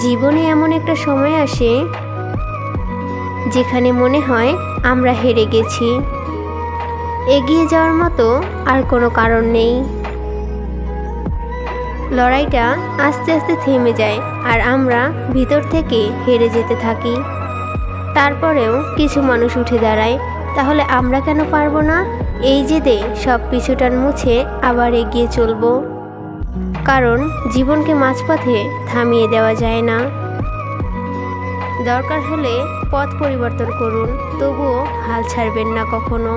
জীবনে এমন একটা সময় আসে যেখানে মনে হয় আমরা হেরে গেছি, এগিয়ে যাওয়ার মতো আর কোনো কারণ নেই। লড়াইটা আস্তে আস্তে থেমে যায় আর আমরা ভিতর থেকে হেরে যেতে থাকি। তারপরেও কিছু মানুষ উঠে দাঁড়ায়, তাহলে আমরা কেন পারবো না? এই জেদে সব পিছুটান মুছে আবার এগিয়ে চলবো, কারণ জীবনকে মাঝপথে থামিয়ে দেওয়া যায় না। দরকার হলে পথ পরিবর্তন করুন, তবুও হাল ছাড়বেন না কখনো।